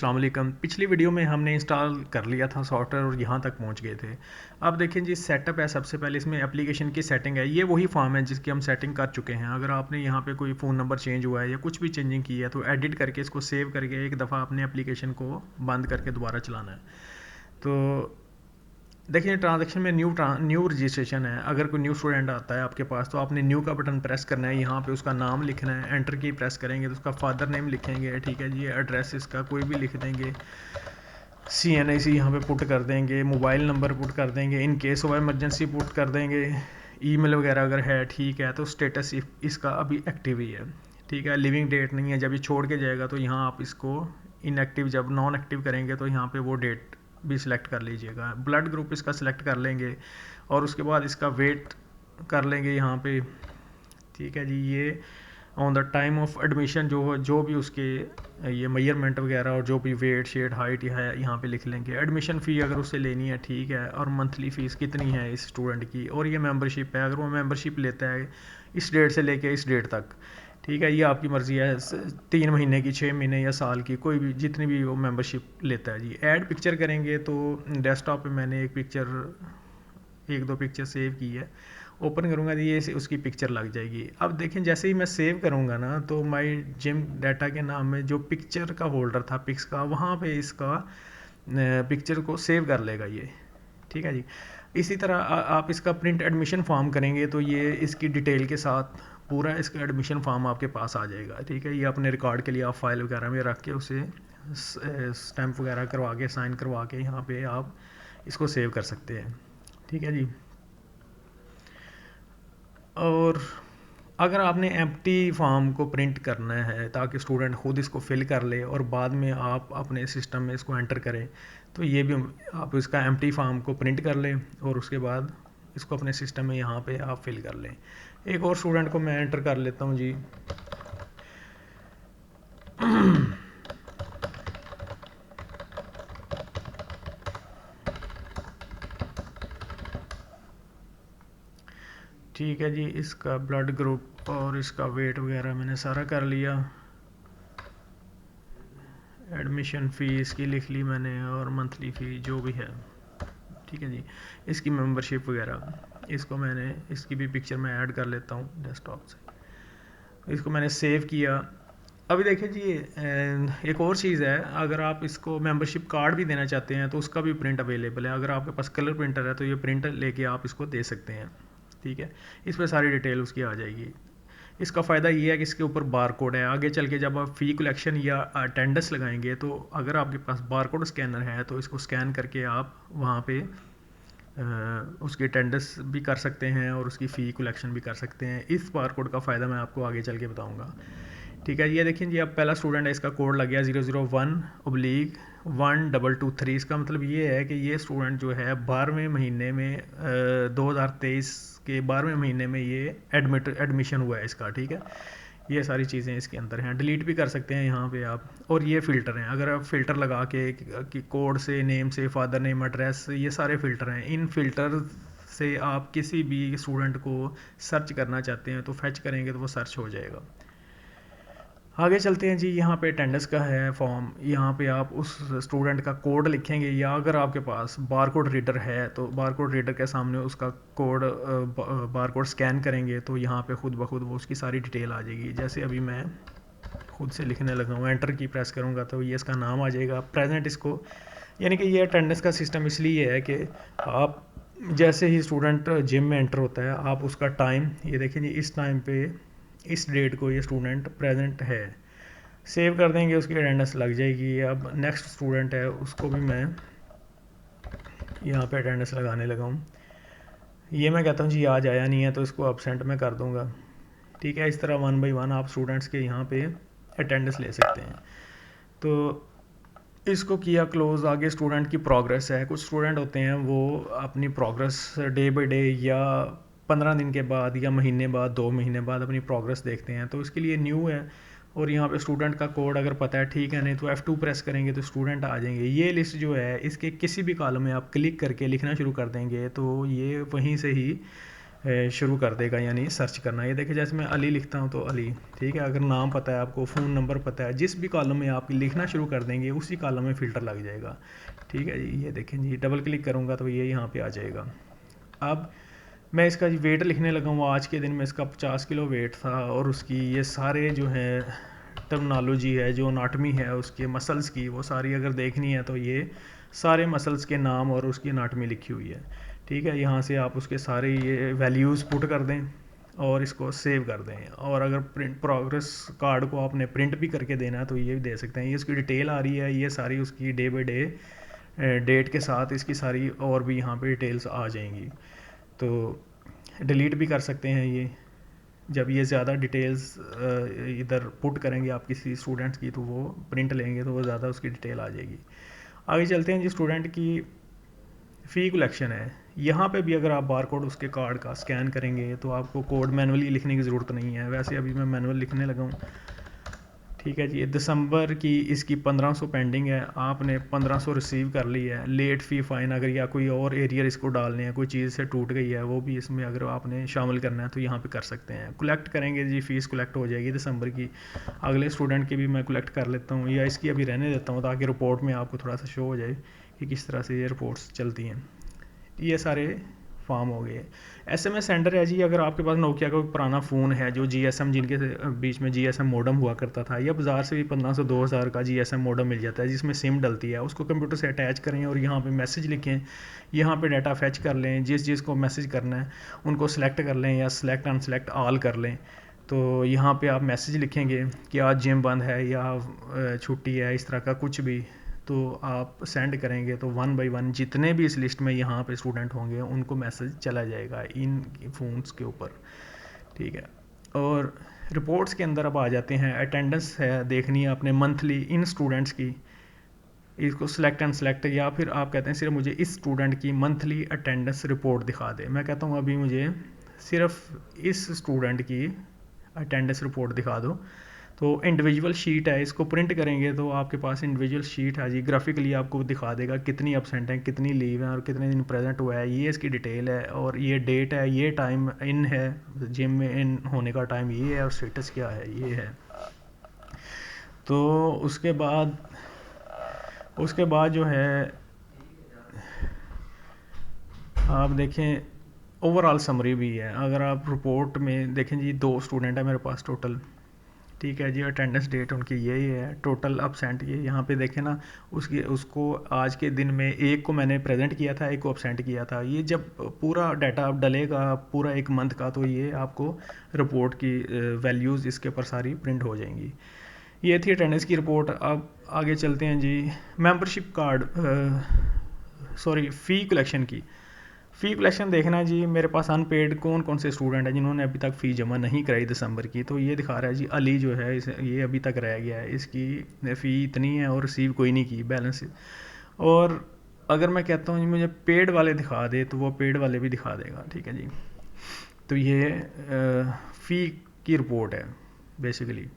अस्सलाम वालेकुम। पिछली वीडियो में हमने इंस्टॉल कर लिया था सॉफ्टवेयर और यहाँ तक पहुँच गए थे। अब देखें जी, सेटअप है। सबसे पहले इसमें एप्लीकेशन की सेटिंग है। ये वही फॉर्म है जिसकी हम सेटिंग कर चुके हैं। अगर आपने यहाँ पे कोई फ़ोन नंबर चेंज हुआ है या कुछ भी चेंजिंग की है तो एडिट करके इसको सेव करके एक दफ़ा अपने एप्लीकेशन को बंद करके दोबारा चलाना है। तो देखिए, ट्रांजैक्शन में न्यू रजिस्ट्रेशन है। अगर कोई न्यू स्टूडेंट आता है आपके पास तो आपने न्यू का बटन प्रेस करना है। यहाँ पे उसका नाम लिखना है, एंटर की प्रेस करेंगे तो उसका फादर नेम लिखेंगे, ठीक है जी। एड्रेस इसका कोई भी लिख देंगे, CNIC यहाँ पे पुट कर देंगे, मोबाइल नंबर पुट कर देंगे, in case of emergency put कर देंगे, ईमेल वगैरह अगर है, ठीक है। तो स्टेटस इसका अभी एक्टिव ही है, ठीक है। लिविंग डेट नहीं है। जब ये छोड़ के जाएगा तो यहाँ आप इसको इनएक्टिव, जब नॉन एक्टिव करेंगे तो यहाँ पे वो डेट भी सिलेक्ट कर लीजिएगा। ब्लड ग्रुप इसका सिलेक्ट कर लेंगे और उसके बाद इसका वेट कर लेंगे यहाँ पे, ठीक है जी। ये on the time of admission जो भी उसके ये मेजरमेंट वगैरह और जो भी वेट शेड हाइट है यहाँ पे लिख लेंगे। एडमिशन फ़ी अगर उससे लेनी है, ठीक है, और मंथली फ़ीस कितनी है इस स्टूडेंट की, और ये मेंबरशिप है, अगर वो मेंबरशिप लेता है इस डेट से लेके इस डेट तक, ठीक है। ये आपकी मर्ज़ी है, 3 महीने की, 6 महीने या साल की, कोई भी जितनी भी वो मेंबरशिप लेता है जी। ऐड पिक्चर करेंगे तो डेस्कटॉप पे मैंने एक दो पिक्चर सेव की है। ओपन करूँगा तो ये उसकी पिक्चर लग जाएगी। अब देखें, जैसे ही मैं सेव करूँगा ना तो माई जिम डाटा के नाम में जो पिक्चर का फोल्डर था पिक्स का, वहाँ पे इसका पिक्चर को सेव कर लेगा ये, ठीक है जी। इसी तरह आप इसका प्रिंट एडमिशन फॉर्म करेंगे तो ये इसकी डिटेल के साथ पूरा इसका एडमिशन फॉर्म आपके पास आ जाएगा, ठीक है। ये अपने रिकॉर्ड के लिए आप फाइल वगैरह में रख के उसे स्टैम्प वगैरह करवा के, साइन करवा के यहाँ पे आप इसको सेव कर सकते हैं, ठीक है जी। और अगर आपने एम्प्टी फॉर्म को प्रिंट करना है ताकि स्टूडेंट खुद इसको फिल कर ले और बाद में आप अपने सिस्टम में इसको एंटर करें, तो ये भी आप इसका एम्प्टी फॉर्म को प्रिंट कर लें और उसके बाद इसको अपने सिस्टम में यहाँ पे आप फिल कर लें। एक और स्टूडेंट को मैं एंटर कर लेता हूँ जी। ठीक है जी, इसका ब्लड ग्रुप और इसका वेट वगैरह मैंने सारा कर लिया। एडमिशन फ़ी इसकी लिख ली मैंने और मंथली फ़ी जो भी है, ठीक है जी। इसकी मेंबरशिप वगैरह इसको मैंने, इसकी भी पिक्चर मैं ऐड कर लेता हूँ डेस्कटॉप से। इसको मैंने सेव किया। अभी देखिए जी, एक और चीज़ है, अगर आप इसको मेंबरशिप कार्ड भी देना चाहते हैं तो उसका भी प्रिंट अवेलेबल है। अगर आपके पास कलर प्रिंटर है तो ये प्रिंटर लेके आप इसको दे सकते हैं, ठीक है। इस पर सारी डिटेल उसकी आ जाएगी। इसका फ़ायदा ये है कि इसके ऊपर बार कोड है। आगे चल के जब आप फ़ी कलेक्शन या अटेंडेंस लगाएंगे तो अगर आपके पास बार कोड स्कैनर है तो इसको स्कैन करके आप वहाँ पे उसकी अटेंडेंस भी कर सकते हैं और उसकी फ़ी कलेक्शन भी कर सकते हैं। इस बार कोड का फ़ायदा मैं आपको आगे चल के बताऊँगा, ठीक है। ये देखिए जी, अब पहला स्टूडेंट है, इसका कोड लग गया 001/1223। इसका मतलब ये है कि ये स्टूडेंट जो है 12वें महीने में 2023 के 12वें महीने में ये एडमिशन हुआ है इसका, ठीक है। ये सारी चीज़ें इसके अंदर हैं। डिलीट भी कर सकते हैं यहाँ पे आप। और ये फ़िल्टर हैं, अगर आप फ़िल्टर लगा के कि कोड से, नेम से, फादर नेम, एड्रेस, ये सारे फ़िल्टर हैं। इन फ़िल्टर से आप किसी भी स्टूडेंट को सर्च करना चाहते हैं तो फैच करेंगे तो वो सर्च हो जाएगा। आगे चलते हैं जी। यहाँ पे अटेंडेंस का है फॉर्म। यहाँ पे आप उस स्टूडेंट का कोड लिखेंगे, या अगर आपके पास बार कोड रीडर है तो बार कोड रीडर के सामने उसका कोड बार कोड स्कैन करेंगे तो यहाँ पे खुद ब खुद वो उसकी सारी डिटेल आ जाएगी। जैसे अभी मैं खुद से लिखने लगा हूँ, एंटर की प्रेस करूँगा तो ये इसका नाम आ जाएगा। प्रेजेंट इसको, यानी कि ये अटेंडेंस का सिस्टम इसलिए है कि आप जैसे ही स्टूडेंट जिम में एंटर होता है आप उसका टाइम, ये देखिए जी, इस टाइम पे इस डेट को ये स्टूडेंट प्रेजेंट है, सेव कर देंगे, उसकी अटेंडेंस लग जाएगी। अब नेक्स्ट स्टूडेंट है उसको भी मैं यहाँ पे अटेंडेंस लगाने लगा हूँ। ये मैं कहता हूँ जी आज आया नहीं है तो इसको अब्सेंट में कर दूँगा, ठीक है। इस तरह 1 बाई 1 आप स्टूडेंट्स के यहाँ पे अटेंडेंस ले सकते हैं। तो इसको किया क्लोज़। आगे स्टूडेंट की प्रोग्रेस है। कुछ स्टूडेंट होते हैं वो अपनी प्रोग्रेस डे बाई डे या 15 दिन के बाद या महीने बाद, 2 महीने बाद अपनी प्रोग्रेस देखते हैं, तो इसके लिए न्यू है। और यहाँ पे स्टूडेंट का कोड अगर पता है, ठीक है, नहीं तो F2 प्रेस करेंगे तो स्टूडेंट आ जाएंगे। ये लिस्ट जो है इसके किसी भी कॉलम में आप क्लिक करके लिखना शुरू कर देंगे तो ये वहीं से ही शुरू कर देगा, यानी सर्च करना। ये देखिए जैसे मैं अली लिखता हूँ तो अली, ठीक है। अगर नाम पता है आपको, फ़ोन नंबर पता है, जिस भी कॉलम में आप लिखना शुरू कर देंगे उसी कॉलम में फ़िल्टर लग जाएगा, ठीक है जी। ये देखें जी, डबल क्लिक करूँगा तो ये यहाँ पे आ जाएगा। अब मैं इसका वेट लिखने लगा हूँ। आज के दिन में इसका 50 किलो वेट था, और उसकी ये सारे जो है टर्मिनोलॉजी है, जो अनाटमी है उसके मसल्स की, वो सारी अगर देखनी है तो ये सारे मसल्स के नाम और उसकी अनाटमी लिखी हुई है, ठीक है। यहाँ से आप उसके सारे ये वैल्यूज़ पुट कर दें और इसको सेव कर दें। और अगर प्रिंट प्रोग्रेस कार्ड को आपने प्रिंट भी करके देना है तो ये भी दे सकते हैं। ये इसकी डिटेल आ रही है, ये सारी उसकी डे बाई डे डेट के साथ इसकी सारी और भी यहाँ पे डिटेल्स आ जाएंगी। तो डिलीट भी कर सकते हैं ये, जब ये ज़्यादा डिटेल्स इधर पुट करेंगे आप किसी स्टूडेंट्स की, तो वो प्रिंट लेंगे तो वो ज़्यादा उसकी डिटेल आ जाएगी। आगे चलते हैं जी, स्टूडेंट की फ़ी कलेक्शन है। यहाँ पे भी अगर आप बार कोड उसके कार्ड का स्कैन करेंगे तो आपको कोड मैनुअली लिखने की ज़रूरत नहीं है। वैसे अभी मैं मैनुअल लिखने लगा हूँ, ठीक है जी। दिसंबर की इसकी 1500 पेंडिंग है, आपने 1500 रिसीव कर ली है। लेट फ़ी फ़ाइन अगर या कोई और एरियर इसको डालने हैं, कोई चीज़ से टूट गई है, वो भी इसमें अगर आपने शामिल करना है तो यहाँ पे कर सकते हैं। कलेक्ट करेंगे जी, फ़ीस कलेक्ट हो जाएगी दिसंबर की। अगले स्टूडेंट की भी मैं कलेक्ट कर लेता हूँ, या इसकी अभी रहने देता हूँ ताकि रिपोर्ट में आपको थोड़ा सा शो हो जाए कि किस तरह से ये रिपोर्ट्स चलती हैं। ये सारे फॉर्म हो गए। एसएमएस सेंडर है जी, अगर आपके पास नोकिया का कोई पुराना फ़ोन है जो जीएसएम, जिनके बीच में जीएसएम मॉडेम हुआ करता था, या बाज़ार से भी 1500 2000 का जीएसएम मॉडेम मिल जाता है जिसमें सिम डलती है, उसको कंप्यूटर से अटैच करें और यहाँ पे मैसेज लिखें, यहाँ पे डाटा फैच कर लें। जिस चीज़ को मैसेज करना है उनको सेलेक्ट कर लें या सेलेक्ट अनसेलेक्ट ऑल कर लें। तो यहाँ पे आप मैसेज लिखेंगे कि आज जिम बंद है या छुट्टी है, इस तरह का कुछ भी, तो आप सेंड करेंगे तो 1 बाय 1 जितने भी इस लिस्ट में यहाँ पे स्टूडेंट होंगे उनको मैसेज चला जाएगा इन फ़ोन्स के ऊपर, ठीक है। और रिपोर्ट्स के अंदर अब आ जाते हैं। अटेंडेंस है, देखनी है आपने मंथली इन स्टूडेंट्स की, इसको सिलेक्ट एंड सेलेक्ट, या फिर आप कहते हैं सिर्फ मुझे इस स्टूडेंट की मंथली अटेंडेंस रिपोर्ट दिखा दे। मैं कहता हूँ अभी मुझे सिर्फ इस स्टूडेंट की अटेंडेंस रिपोर्ट दिखा दो। तो इंडिविजुअल शीट है, इसको प्रिंट करेंगे तो आपके पास इंडिविजुअल शीट है जी। ग्राफिकली आपको दिखा देगा कितनी एब्सेंट है, कितनी लीव है और कितने दिन प्रेजेंट हुआ है, ये इसकी डिटेल है। और ये डेट है, ये टाइम इन है, जिम में इन होने का टाइम ये है, और स्टेटस क्या है ये है। तो उसके बाद जो है आप देखें ओवरऑल समरी भी है। अगर आप रिपोर्ट में देखें जी, 2 स्टूडेंट है मेरे पास टोटल, ठीक है जी। अटेंडेंस डेट उनकी यही है, टोटल अब्सेंट ये यहाँ पे देखें ना, उसको आज के दिन में एक को मैंने प्रेजेंट किया था, एक को अब्सेंट किया था। ये जब पूरा डाटा डलेगा पूरा एक मंथ का, तो ये आपको रिपोर्ट की वैल्यूज़ इसके ऊपर सारी प्रिंट हो जाएंगी। ये थी अटेंडेंस की रिपोर्ट। अब आगे चलते हैं जी, मेंबरशिप कार्ड, सॉरी फ़ी कलेक्शन की। फ़ी कलेक्शन देखना जी, मेरे पास अनपेड कौन कौन से स्टूडेंट हैं जिन्होंने अभी तक फ़ी जमा नहीं कराई दिसंबर की। तो ये दिखा रहा है जी, अली जो है ये अभी तक रह गया है, इसकी फ़ी इतनी है और रिसीव कोई नहीं की बैलेंस। और अगर मैं कहता हूँ जी मुझे पेड वाले दिखा दे, तो वो पेड वाले भी दिखा देगा, ठीक है जी। तो ये फ़ी की रिपोर्ट है बेसिकली।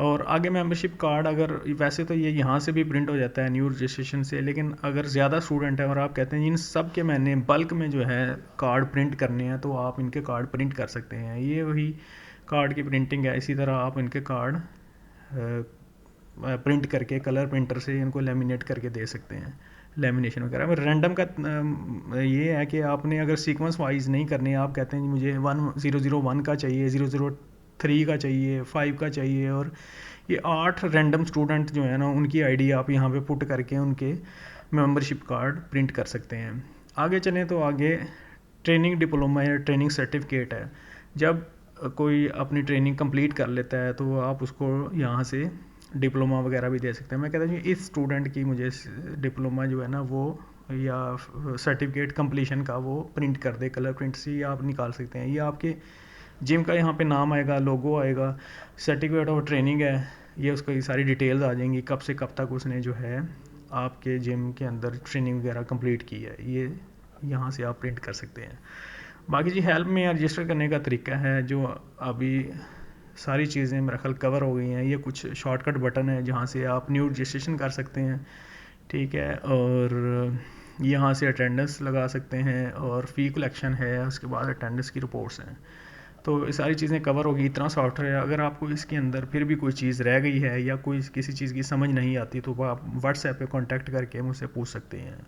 और आगे मेंबरशिप कार्ड, अगर वैसे तो ये यहाँ से भी प्रिंट हो जाता है न्यू रजिस्ट्रेशन से, लेकिन अगर ज़्यादा स्टूडेंट है और आप कहते हैं इन सब के मैंने बल्क में जो है कार्ड प्रिंट करने हैं, तो आप इनके कार्ड प्रिंट कर सकते हैं। ये वही कार्ड की प्रिंटिंग है। इसी तरह आप इनके कार्ड प्रिंट करके कलर प्रिंटर से इनको लेमिनेट करके दे सकते हैं, लेमिनेशन वगैरह। रैंडम का ये है कि आपने अगर सीक्वेंस वाइज नहीं करने, आप कहते हैं मुझे 1001 का चाहिए, 003 का चाहिए, 5 का चाहिए, और ये 8 रैंडम स्टूडेंट जो है ना उनकी आईडी आप यहाँ पे पुट करके उनके मेंबरशिप कार्ड प्रिंट कर सकते हैं। आगे चलें तो आगे ट्रेनिंग डिप्लोमा या ट्रेनिंग सर्टिफिकेट है। जब कोई अपनी ट्रेनिंग कंप्लीट कर लेता है तो आप उसको यहाँ से डिप्लोमा वगैरह भी दे सकते हैं। मैं कहता हूँ इस स्टूडेंट की मुझे डिप्लोमा जो है ना वो, या सर्टिफिकेट कंप्लीशन का वो प्रिंट कर दे, कलर प्रिंट से आप निकाल सकते हैं। ये आपके जिम का यहाँ पे नाम आएगा, लोगो आएगा, सर्टिफिकेट ऑफ ट्रेनिंग है, ये उसकी सारी डिटेल्स आ जाएंगी, कब से कब तक उसने जो है आपके जिम के अंदर ट्रेनिंग वगैरह कंप्लीट की है, ये यहाँ से आप प्रिंट कर सकते हैं। बाकी जी हेल्प में रजिस्टर करने का तरीका है, जो अभी सारी चीज़ें मेरा ख्याल कवर हो गई हैं। ये कुछ शॉर्टकट बटन है जहाँ से आप न्यू रजिस्ट्रेशन कर सकते हैं, ठीक है। और यहाँ से अटेंडेंस लगा सकते हैं और फ़ी कलेक्शन है, उसके बाद अटेंडेंस की रिपोर्ट्स हैं। तो ये सारी चीज़ें कवर होगी, इतना सॉफ्टवेयर है। अगर आपको इसके अंदर फिर भी कोई चीज़ रह गई है या कोई किसी चीज़ की समझ नहीं आती तो वो आप व्हाट्सएप पे कांटेक्ट करके मुझसे पूछ सकते हैं।